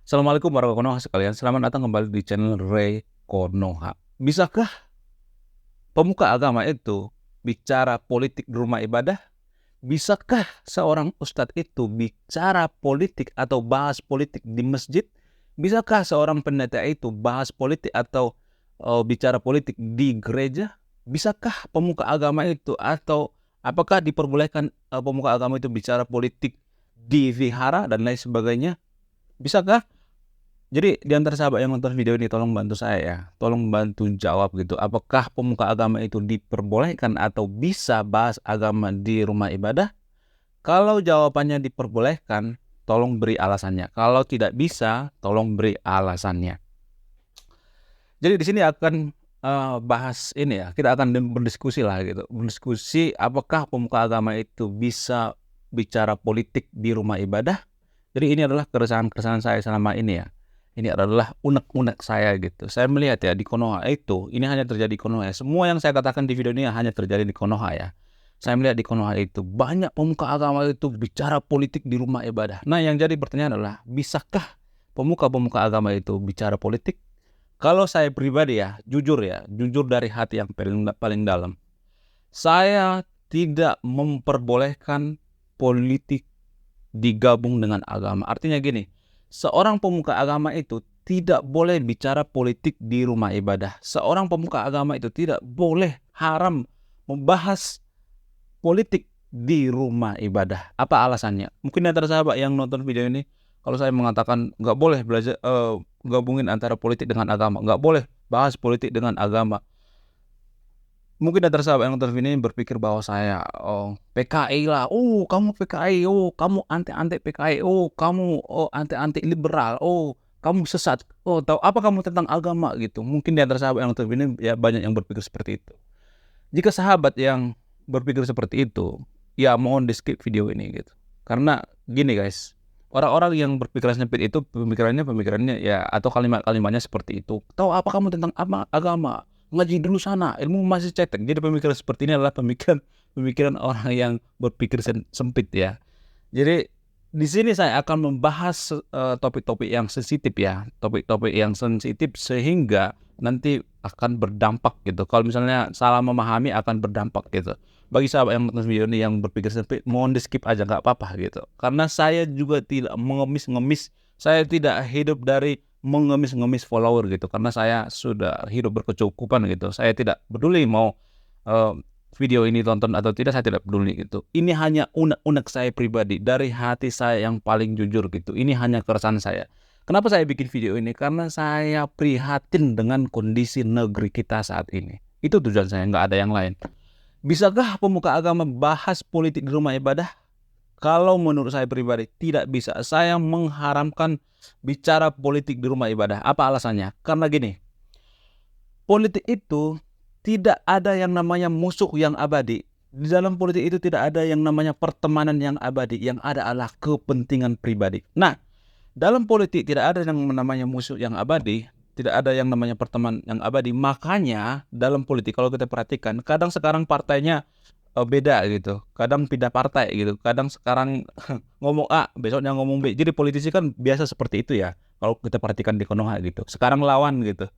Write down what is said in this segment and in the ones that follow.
Assalamualaikum warahmatullahi wabarakatuh sekalian. Selamat datang kembali di channel Ray Konoha. Bisakah pemuka agama itu bicara politik di rumah ibadah? Bisakah seorang ustadz itu bicara politik atau bahas politik di masjid? Bisakah seorang pendeta itu bahas politik atau bicara politik di gereja? Bisakah pemuka agama itu atau apakah diperbolehkan pemuka agama itu bicara politik di vihara dan lain sebagainya? Bisakah? Jadi di antara sahabat yang nonton video ini tolong bantu saya ya. Tolong bantu jawab gitu. Apakah pemuka agama itu diperbolehkan atau bisa bahas agama di rumah ibadah? Kalau jawabannya diperbolehkan, tolong beri alasannya. Kalau tidak bisa, tolong beri alasannya. Jadi di sini akan bahas ini ya. Kita akan berdiskusi lah gitu. Berdiskusi apakah pemuka agama itu bisa bicara politik di rumah ibadah? Jadi ini adalah keresahan-keresahan saya selama ini ya. Ini adalah unek-unek saya gitu. Saya melihat ya di Konoha itu, ini hanya terjadi di Konoha ya. Semua yang saya katakan di video ini hanya terjadi di Konoha ya. Saya melihat di Konoha itu banyak pemuka agama itu bicara politik di rumah ibadah. Nah yang jadi pertanyaan adalah, bisakah pemuka-pemuka agama itu bicara politik? Kalau saya pribadi ya, jujur dari hati yang paling dalam. Saya tidak memperbolehkan politik digabung dengan agama. Artinya gini, seorang pemuka agama itu tidak boleh bicara politik di rumah ibadah. Seorang pemuka agama itu tidak boleh haram membahas politik di rumah ibadah. Apa alasannya? Mungkin antara sahabat yang nonton video ini, kalau saya mengatakan nggak boleh belajar gabungin antara politik dengan agama, nggak boleh bahas politik dengan agama. Mungkin antara sahabat yang nonton video ini berpikir bahwa saya PKI lah, kamu PKI, kamu anti PKI, kamu anti liberal, kamu sesat, tahu apa kamu tentang agama gitu. Mungkin di antara sahabat yang nonton video ini ya banyak yang berpikir seperti itu. Jika sahabat yang berpikir seperti itu, ya mohon di skip video ini gitu. Karena gini guys, orang-orang yang berpikiran sempit itu pemikirannya ya atau kalimat-kalimatnya seperti itu. Tahu apa kamu tentang agama? Ngaji dulu sana, ilmu masih cetek. Jadi pemikiran seperti ini adalah pemikiran orang yang berpikir sempit ya. Jadi di sini saya akan membahas topik-topik yang sensitif ya, topik-topik yang sensitif sehingga nanti akan berdampak gitu. Kalau misalnya salah memahami akan berdampak gitu. Bagi sahabat yang nonton video ini yang berpikir sempit, mohon di skip aja nggak apa-apa gitu. Karena saya juga tidak mengemis-ngemis, saya tidak hidup dari mengemis-ngemis follower gitu, karena saya sudah hidup berkecukupan gitu. Saya tidak peduli mau video ini tonton atau tidak, saya tidak peduli gitu. Ini hanya unek-unek saya pribadi dari hati saya yang paling jujur gitu. Ini hanya keresahan saya. Kenapa saya bikin video ini? Karena saya prihatin dengan kondisi negeri kita saat ini. Itu tujuan saya, nggak ada yang lain. Bisakah pemuka agama bahas politik di rumah ibadah? Kalau menurut saya pribadi tidak bisa. Saya mengharamkan bicara politik di rumah ibadah. Apa alasannya? Karena gini, politik itu tidak ada yang namanya musuh yang abadi. Di dalam politik itu tidak ada yang namanya pertemanan yang abadi. Yang ada adalah kepentingan pribadi. Nah, dalam politik tidak ada yang namanya musuh yang abadi. Tidak ada yang namanya pertemanan yang abadi. Makanya dalam politik kalau kita perhatikan, kadang sekarang partainya beda gitu. Kadang pindah partai gitu. Kadang sekarang ngomong A, besoknya ngomong B. Jadi politisi kan biasa seperti itu ya. Kalau kita perhatikan di Konoha gitu. Sekarang lawan gitu.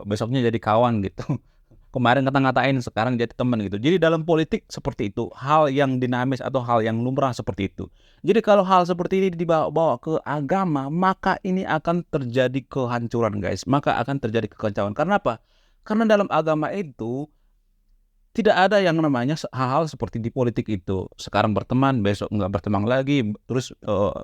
Besoknya jadi kawan gitu. Kemarin ngata-ngatain, sekarang jadi teman gitu. Jadi dalam politik seperti itu. Hal yang dinamis atau hal yang lumrah seperti itu. Jadi kalau hal seperti ini dibawa ke agama, maka ini akan terjadi kehancuran guys. Maka akan terjadi kekacauan. Karena apa? Karena dalam agama itu tidak ada yang namanya hal-hal seperti di politik itu. Sekarang berteman, besok nggak berteman lagi, terus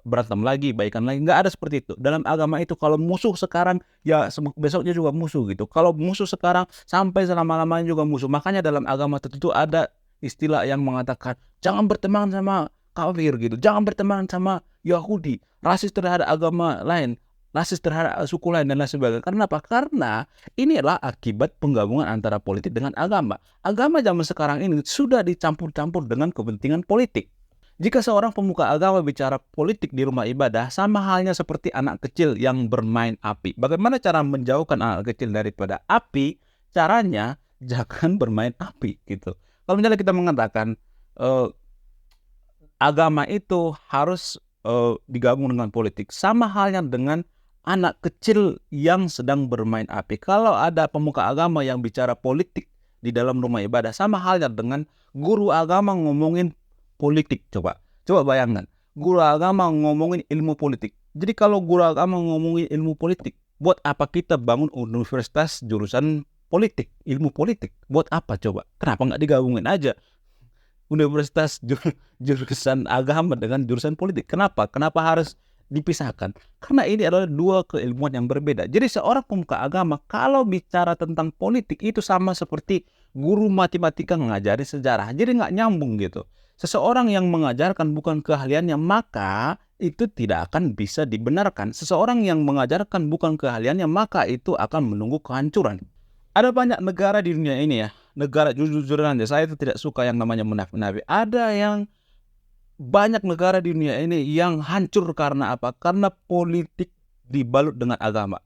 berantem lagi, baikan lagi. Nggak ada seperti itu. Dalam agama itu kalau musuh sekarang, ya besoknya juga musuh gitu. Kalau musuh sekarang, sampai selama-lamanya juga musuh. Makanya dalam agama tertentu ada istilah yang mengatakan, jangan berteman sama kafir gitu. Jangan berteman sama Yahudi. Rasis terhadap agama lain. Rasis terhadap suku lain dan lain sebagainya. Karena apa? Karena ini adalah akibat penggabungan antara politik dengan agama. Agama zaman sekarang ini sudah dicampur-campur dengan kepentingan politik. Jika seorang pemuka agama bicara politik di rumah ibadah, sama halnya seperti anak kecil yang bermain api. Bagaimana cara menjauhkan anak kecil daripada api? Caranya jangan bermain api gitu. Kalau misalnya kita mengatakan agama itu harus digabung dengan politik, sama halnya dengan anak kecil yang sedang bermain api. Kalau ada pemuka agama yang bicara politik di dalam rumah ibadah, sama halnya dengan guru agama ngomongin politik. Coba bayangkan, guru agama ngomongin ilmu politik. Jadi kalau guru agama ngomongin ilmu politik, buat apa kita bangun universitas jurusan politik, ilmu politik? Buat apa coba? Kenapa nggak digabungin aja universitas jurusan agama dengan jurusan politik? Kenapa harus dipisahkan? Karena ini adalah dua keilmuan yang berbeda. Jadi seorang pemuka agama kalau bicara tentang politik itu sama seperti guru matematika ngajari sejarah. Jadi nggak nyambung gitu. Seseorang yang mengajarkan bukan keahliannya, maka itu tidak akan bisa dibenarkan. Seseorang yang mengajarkan bukan keahliannya, maka itu akan menunggu kehancuran. Ada banyak negara di dunia ini ya, negara jujur-jujuran aja, saya itu tidak suka yang namanya munafik-munafik. Ada yang banyak negara di dunia ini yang hancur karena apa? Karena politik dibalut dengan agama.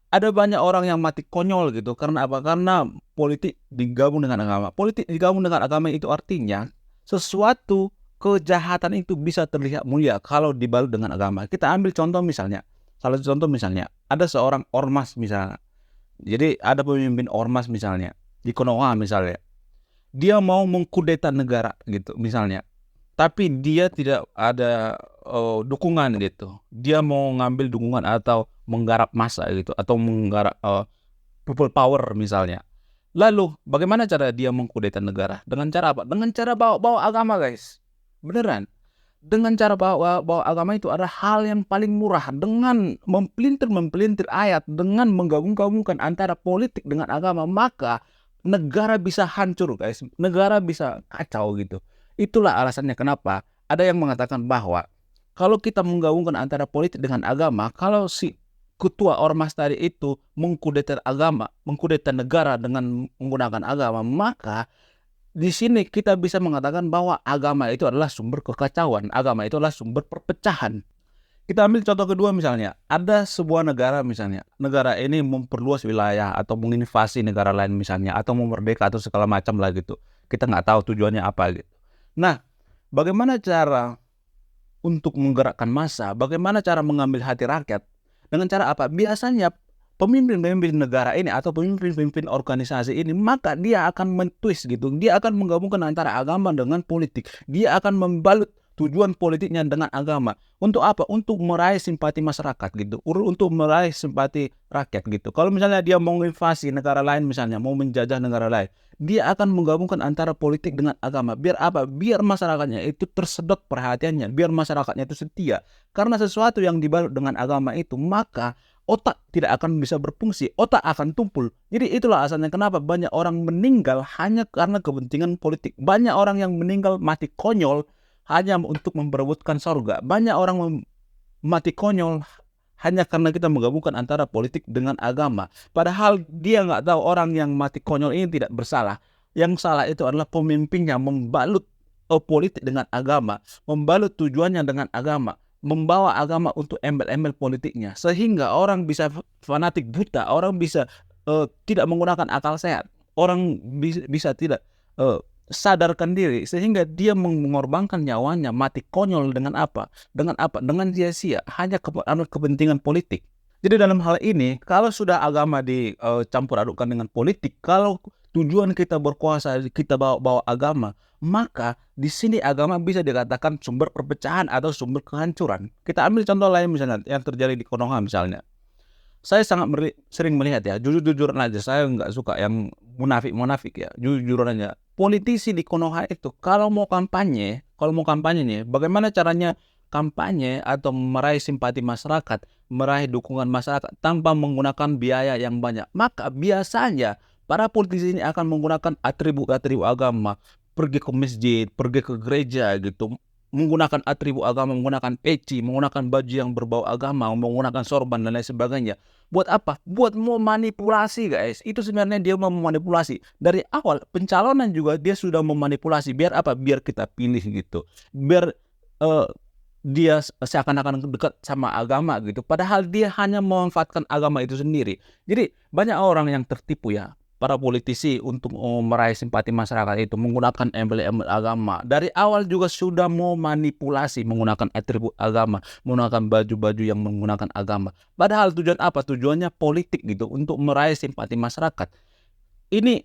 Ada banyak orang yang mati konyol gitu. Karena apa? Karena politik digabung dengan agama. Politik digabung dengan agama itu artinya sesuatu kejahatan itu bisa terlihat mulia kalau dibalut dengan agama. Kita ambil contoh misalnya, salah satu contoh misalnya, ada seorang ormas misalnya. Jadi ada pemimpin ormas misalnya di Konoha misalnya, dia mau mengkudeta negara gitu misalnya, tapi dia tidak ada dukungan gitu. Dia mau ngambil dukungan atau menggarap massa gitu, atau menggarap people power misalnya. Lalu bagaimana cara dia mengkudeta negara? Dengan cara apa? Dengan cara bawa agama, guys. Beneran. Dengan cara bawa agama itu adalah hal yang paling murah. Dengan mempelintir ayat, dengan menggabung-gabungkan antara politik dengan agama, maka negara bisa hancur, guys. Negara bisa kacau gitu. Itulah alasannya kenapa ada yang mengatakan bahwa kalau kita menggabungkan antara politik dengan agama, kalau si ketua ormas tadi itu mengkudeta agama, mengkudeta negara dengan menggunakan agama, maka di sini kita bisa mengatakan bahwa agama itu adalah sumber kekacauan, agama itu adalah sumber perpecahan. Kita ambil contoh kedua misalnya, ada sebuah negara misalnya, negara ini memperluas wilayah atau menginvasi negara lain misalnya, atau memerdeka atau segala macam lah gitu. Kita nggak tahu tujuannya apa gitu. Nah, bagaimana cara untuk menggerakkan massa? Bagaimana cara mengambil hati rakyat? Dengan cara apa? Biasanya pemimpin-pemimpin negara ini atau pemimpin-pemimpin organisasi ini, maka dia akan mentwist gitu. Dia akan menggabungkan antara agama dengan politik. Dia akan membalut tujuan politiknya dengan agama. Untuk apa? Untuk meraih simpati masyarakat gitu. Untuk meraih simpati rakyat gitu. Kalau misalnya dia mau invasi negara lain misalnya, mau menjajah negara lain, dia akan menggabungkan antara politik dengan agama. Biar apa? Biar masyarakatnya itu tersedot perhatiannya. Biar masyarakatnya itu setia. Karena sesuatu yang dibalut dengan agama itu, maka otak tidak akan bisa berfungsi, otak akan tumpul. Jadi itulah alasannya kenapa banyak orang meninggal hanya karena kepentingan politik. Banyak orang yang meninggal mati konyol hanya untuk memperebutkan surga. Banyak orang mati konyol hanya karena kita menggabungkan antara politik dengan agama. Padahal dia nggak tahu orang yang mati konyol ini tidak bersalah. Yang salah itu adalah pemimpinnya membalut politik dengan agama, membalut tujuannya dengan agama, membawa agama untuk embel-embel politiknya, sehingga orang bisa fanatik buta, orang bisa tidak menggunakan akal sehat, orang bisa tidak sadarkan diri, sehingga dia mengorbankan nyawanya, mati konyol dengan apa? Dengan sia-sia, hanya kepentingan politik. Jadi dalam hal ini, kalau sudah agama dicampur adukkan dengan politik, kalau tujuan kita berkuasa, kita bawa agama, maka di sini agama bisa dikatakan sumber perpecahan atau sumber kehancuran. Kita ambil contoh lain misalnya yang terjadi di Konoha misalnya. Saya sangat sering melihat ya, jujur-jujuran aja, saya nggak suka yang munafik ya, jujur-jujuran aja. Politisi di Konoha itu kalau mau kampanye nih, bagaimana caranya kampanye atau meraih simpati masyarakat, meraih dukungan masyarakat tanpa menggunakan biaya yang banyak? Maka biasanya para politisi ini akan menggunakan atribut-atribut agama, pergi ke masjid, pergi ke gereja gitu, menggunakan atribut agama, menggunakan peci, menggunakan baju yang berbau agama, menggunakan sorban dan lain sebagainya. Buat apa? Buat mau manipulasi, guys. Itu sebenarnya dia mau memanipulasi. Dari awal pencalonan juga dia sudah memanipulasi. Biar apa? Biar kita pilih gitu. Biar dia seakan-akan dekat sama agama gitu. Padahal dia hanya memanfaatkan agama itu sendiri. Jadi banyak orang yang tertipu ya. para politisi untuk meraih simpati masyarakat itu menggunakan embel-embel agama. Dari awal juga sudah mau manipulasi menggunakan atribut agama, menggunakan baju-baju yang menggunakan agama. Padahal tujuan apa? Tujuannya politik gitu, untuk meraih simpati masyarakat. Ini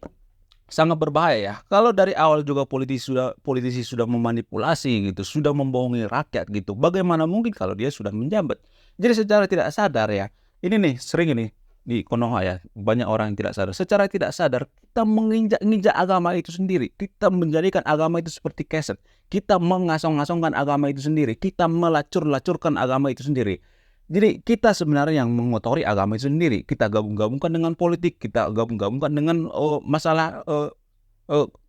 sangat berbahaya ya. Kalau dari awal juga politisi sudah memanipulasi gitu, sudah membohongi rakyat gitu. Bagaimana mungkin kalau dia sudah menjabat? Jadi secara tidak sadar ya. Ini nih sering ini di Konoha ya, banyak orang yang tidak sadar. Secara tidak sadar kita menginjak-injak agama itu sendiri. Kita menjadikan agama itu seperti keset. Kita mengasong-asongkan agama itu sendiri. Kita melacur-lacurkan agama itu sendiri. Jadi kita sebenarnya yang mengotori agama itu sendiri. Kita gabung-gabungkan dengan politik, kita gabung-gabungkan dengan masalah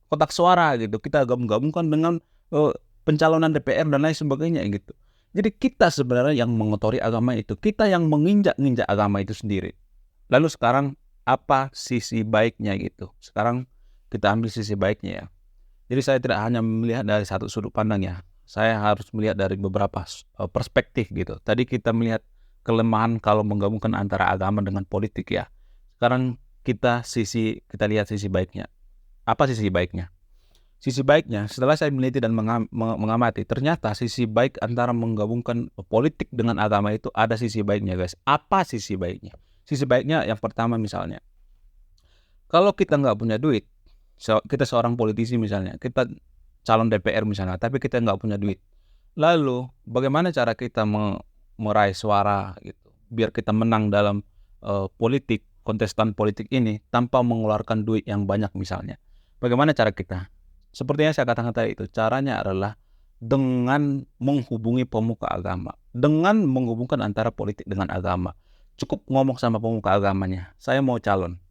kotak suara gitu. Kita gabung-gabungkan dengan pencalonan DPR dan lain sebagainya gitu. Jadi kita sebenarnya yang mengotori agama itu. Kita yang menginjak-injak agama itu sendiri. Lalu sekarang apa sisi baiknya gitu? Sekarang kita ambil sisi baiknya ya. Jadi saya tidak hanya melihat dari satu sudut pandang ya. Saya harus melihat dari beberapa perspektif gitu. Tadi kita melihat kelemahan kalau menggabungkan antara agama dengan politik ya. Sekarang kita lihat sisi baiknya. Apa sisi baiknya? Sisi baiknya setelah saya meneliti dan mengamati, ternyata sisi baik antara menggabungkan politik dengan agama itu ada sisi baiknya guys. Apa sisi baiknya? Sisi baiknya yang pertama misalnya, kalau kita nggak punya duit, kita seorang politisi misalnya, kita calon DPR misalnya, tapi kita nggak punya duit. Lalu bagaimana cara kita meraih suara gitu, biar kita menang dalam politik, kontestan politik ini tanpa mengeluarkan duit yang banyak misalnya. Bagaimana cara kita? Seperti yang saya katakan tadi itu, caranya adalah dengan menghubungi pemuka agama, dengan menghubungkan antara politik dengan agama. Cukup ngomong sama pemuka agamanya, saya mau calon.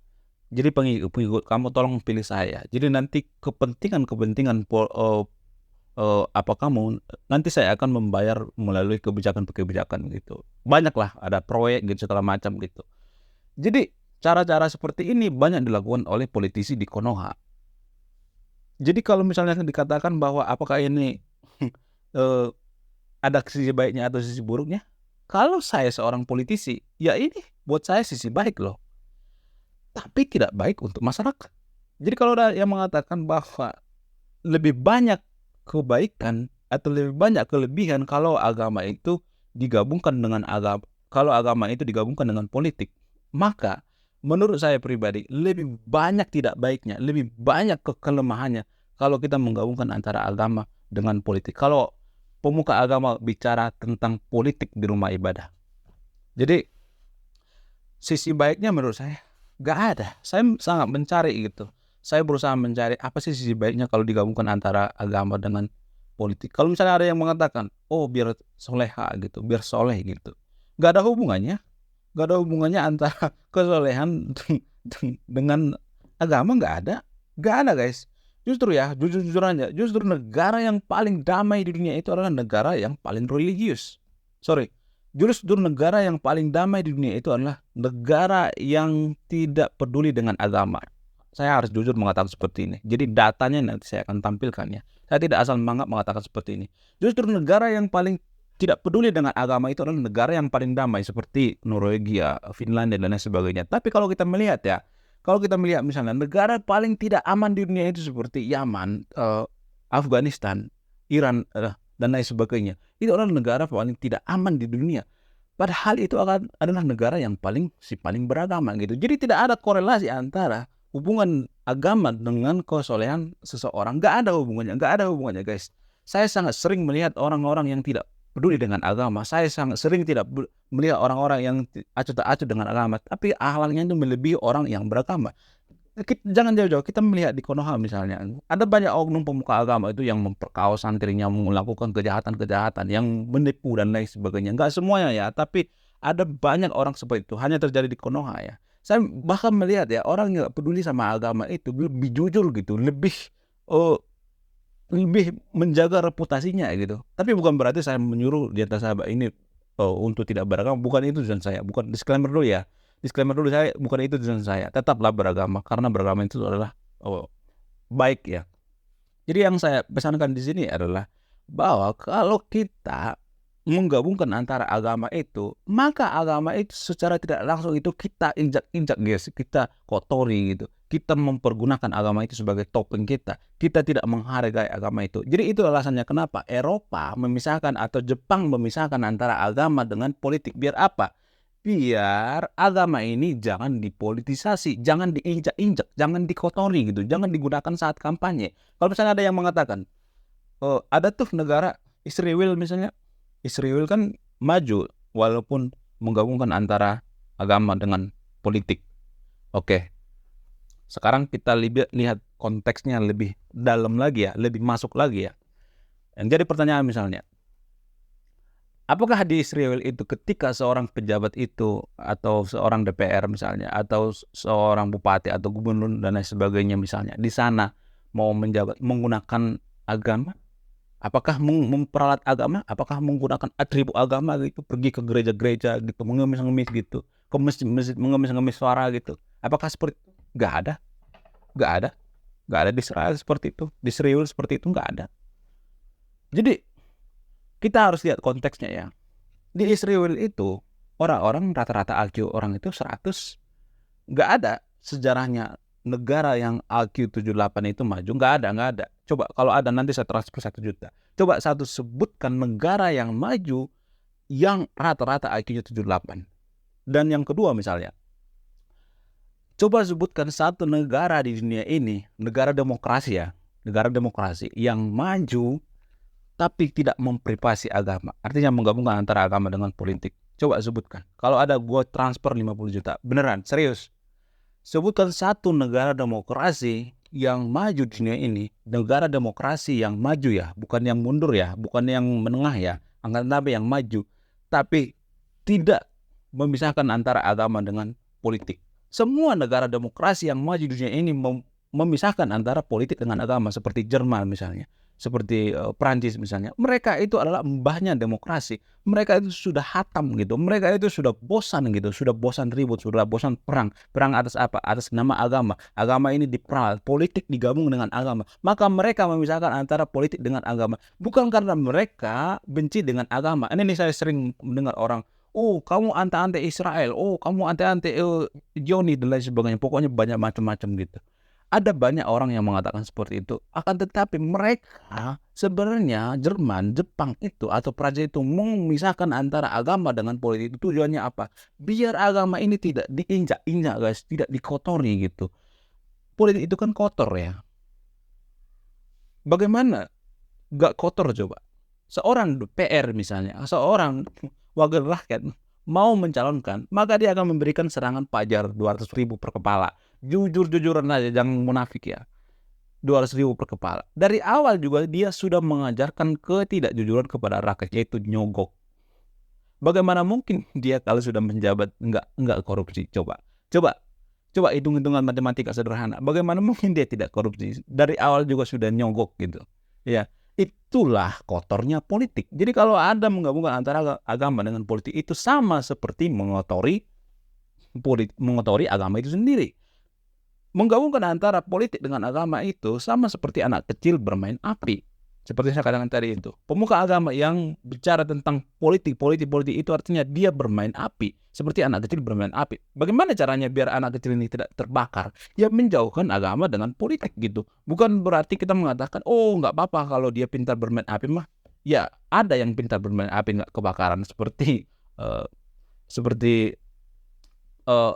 Jadi pengikut kamu tolong pilih saya. Jadi nanti kepentingan apa kamu, nanti saya akan membayar melalui kebijakan gitu. Banyaklah ada proyek gitu segala macam gitu. Jadi cara-cara seperti ini banyak dilakukan oleh politisi di Konoha. Jadi kalau misalnya dikatakan bahwa apakah ini ada sisi baiknya atau sisi buruknya, kalau saya seorang politisi, ya ini buat saya sisi baik loh. Tapi tidak baik untuk masyarakat. Jadi kalau ada yang mengatakan bahwa lebih banyak kebaikan atau lebih banyak kelebihan kalau agama itu digabungkan dengan politik, maka menurut saya pribadi lebih banyak tidak baiknya, lebih banyak kelemahannya kalau kita menggabungkan antara agama dengan politik. Kalau pemuka agama bicara tentang politik di rumah ibadah. Jadi sisi baiknya menurut saya gak ada. Saya sangat mencari gitu. Saya berusaha mencari apa sih sisi baiknya kalau digabungkan antara agama dengan politik. Kalau misalnya ada yang mengatakan, oh biar soleha gitu, biar soleh gitu. Gak ada hubungannya. Gak ada hubungannya antara kesolehan dengan agama, gak ada. Gak ada guys. Justru ya, jujur aja, justru negara yang paling damai di dunia itu adalah negara yang paling religius. Justru negara yang paling damai di dunia itu adalah negara yang tidak peduli dengan agama. Saya harus jujur mengatakan seperti ini. Jadi datanya nanti saya akan tampilkan ya. Saya tidak asal mengatakan seperti ini. Justru negara yang paling tidak peduli dengan agama itu adalah negara yang paling damai seperti Norwegia, Finlandia dan lain sebagainya. Tapi kalau kita melihat misalnya negara paling tidak aman di dunia itu seperti Yaman, Afghanistan, Iran dan lain sebagainya. Itu adalah negara paling tidak aman di dunia. Padahal itu adalah negara yang paling beragama gitu. Jadi tidak ada korelasi antara hubungan agama dengan kesolehan seseorang. Gak ada hubungannya guys. Saya sangat sering melihat orang-orang yang tidak peduli dengan agama. Saya sangat sering tidak melihat orang-orang yang acuh tak acuh dengan agama. Tapi akhlaknya itu melebihi orang yang beragama. Jangan jauh-jauh, kita melihat di Konoha misalnya, ada banyak oknum pemuka agama itu yang memperkaos santrinya, melakukan kejahatan-kejahatan, yang menipu dan lain sebagainya. Enggak semuanya ya, tapi ada banyak orang seperti itu, hanya terjadi di Konoha ya. Saya bahkan melihat ya, orang yang peduli sama agama itu lebih jujur gitu, lebih menjaga reputasinya gitu. Tapi bukan berarti saya menyuruh di atas sahabat ini untuk tidak beragama, bukan itu tujuan saya, bukan. Disclaimer dulu, saya bukan itu tujuan saya. Tetaplah beragama karena beragama itu adalah baik ya. Jadi yang saya pesankan di sini adalah bahwa kalau kita menggabungkan antara agama itu, maka agama itu secara tidak langsung itu kita injak-injak guys, kita kotori gitu. Kita mempergunakan agama itu sebagai topeng kita. Kita tidak menghargai agama itu. Jadi itu alasannya kenapa Eropa memisahkan atau Jepang memisahkan antara agama dengan politik. Biar apa? Biar agama ini jangan dipolitisasi, jangan diinjak-injak, jangan dikotori gitu, jangan digunakan saat kampanye. Kalau misalnya ada yang mengatakan, oh, ada tuh negara Israel misalnya, Israel kan maju walaupun menggabungkan antara agama dengan politik. Oke, sekarang kita lihat konteksnya lebih dalam lagi ya, lebih masuk lagi ya. Yang jadi pertanyaan misalnya, apakah di Israel itu ketika seorang pejabat itu atau seorang DPR misalnya atau seorang bupati atau gubernur dan lain sebagainya misalnya di sana mau menjabat menggunakan agama? Apakah memperalat agama? Apakah menggunakan atribut agama gitu? Pergi ke gereja-gereja gitu, mengemis-ngemis gitu, ke masjid-masjid mengemis-ngemis suara gitu. Apakah seperti itu? Gak ada, gak ada, gak ada di Israel seperti itu, di Israel seperti itu gak ada. Jadi kita harus lihat konteksnya ya. Di Israel itu orang-orang rata-rata IQ orang itu 100, gak ada sejarahnya negara yang IQ 78 itu maju, gak ada. Coba kalau ada nanti saya transfer 1 juta. Coba satu sebutkan negara yang maju yang rata-rata IQ-nya 78. Dan yang kedua misalnya, coba sebutkan satu negara di dunia ini, negara demokrasi ya, negara demokrasi yang maju tapi tidak memprivasi agama. Artinya menggabungkan antara agama dengan politik. Coba sebutkan. Kalau ada gua transfer 50 juta. Beneran, serius. Sebutkan satu negara demokrasi yang maju di dunia ini. Negara demokrasi yang maju ya. Bukan yang mundur ya. Bukan yang menengah ya. Angkatan tapi yang maju. Tapi tidak memisahkan antara agama dengan politik. Semua negara demokrasi yang maju di dunia ini memisahkan antara politik dengan agama. Seperti Jerman misalnya. Seperti Prancis misalnya, mereka itu adalah mbahnya demokrasi. Mereka itu sudah hatam gitu, mereka itu sudah bosan gitu, sudah bosan ribut, sudah bosan perang atas apa? Atas nama agama. Agama ini diperalat, politik digabung dengan agama. Maka mereka memisahkan antara politik dengan agama. Bukan karena mereka benci dengan agama. Ini saya sering mendengar orang, oh kamu anti-anti Israel, oh kamu anti-anti Yoni dan lain sebagainya. Pokoknya banyak macam-macam gitu. Ada banyak orang yang mengatakan seperti itu. Akan tetapi mereka sebenarnya Jerman, Jepang itu atau Prancis itu memisahkan antara agama dengan politik. Itu tujuannya apa? Biar agama ini tidak diinjak-injak guys, tidak dikotori gitu. Politik itu kan kotor ya. Bagaimana gak kotor coba? Seorang DPR misalnya, seorang wakil rakyat mau mencalonkan, maka dia akan memberikan serangan pajar 200.000 per kepala. Jujur-jujuran aja, jangan munafik ya. 200.000 per kepala. Dari awal juga dia sudah mengajarkan ketidakjujuran kepada rakyat, yaitu nyogok. Bagaimana mungkin dia kalau sudah menjabat enggak korupsi? Coba hitung-hitungan matematika sederhana. Bagaimana mungkin dia tidak korupsi? Dari awal juga sudah nyogok gitu. Ya, itulah kotornya politik. Jadi kalau ada menggabungkan antara agama dengan politik itu sama seperti mengotori agama itu sendiri. Menggabungkan antara politik dengan agama itu sama seperti anak kecil bermain api. Seperti saya katakan tadi itu. Pemuka agama yang bicara tentang politik itu artinya dia bermain api. Seperti anak kecil bermain api. Bagaimana caranya biar anak kecil ini tidak terbakar? Ya menjauhkan agama dengan politik gitu. Bukan berarti kita mengatakan, oh nggak apa-apa kalau dia pintar bermain api mah. Ya ada yang pintar bermain api nggak kebakaran. Seperti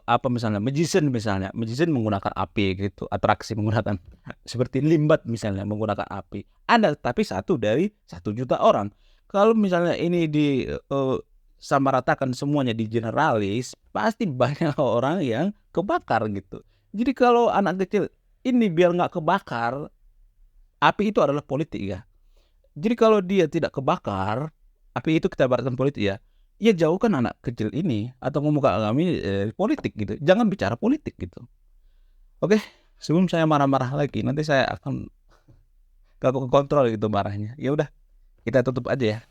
apa misalnya magician menggunakan api gitu, atraksi menggunakan seperti limbat misalnya menggunakan api. Ada tapi 1 dari 1 juta orang. Kalau misalnya ini disamaratakan semuanya di generalis, pasti banyak orang yang kebakar gitu. Jadi kalau anak kecil ini biar nggak kebakar, api itu adalah politik ya. Jadi kalau dia tidak kebakar, api itu kita ibaratkan politik ya. Ya jauhkan anak kecil ini atau pemuka agama ini politik gitu. Jangan bicara politik gitu. Oke, sebelum saya marah-marah lagi, nanti saya akan gak kontrol gitu marahnya. Ya udah, kita tutup aja ya.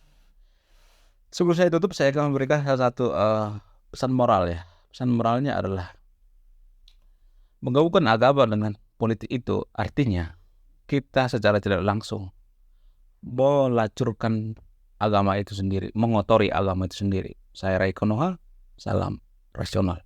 Sebelum saya tutup, saya akan memberikan salah satu pesan moral ya. Pesan moralnya adalah menggabungkan agama dengan politik itu artinya kita secara tidak langsung melacurkan agama itu sendiri, mengotori agama itu sendiri. Saya Ray Konoha, salam rasional.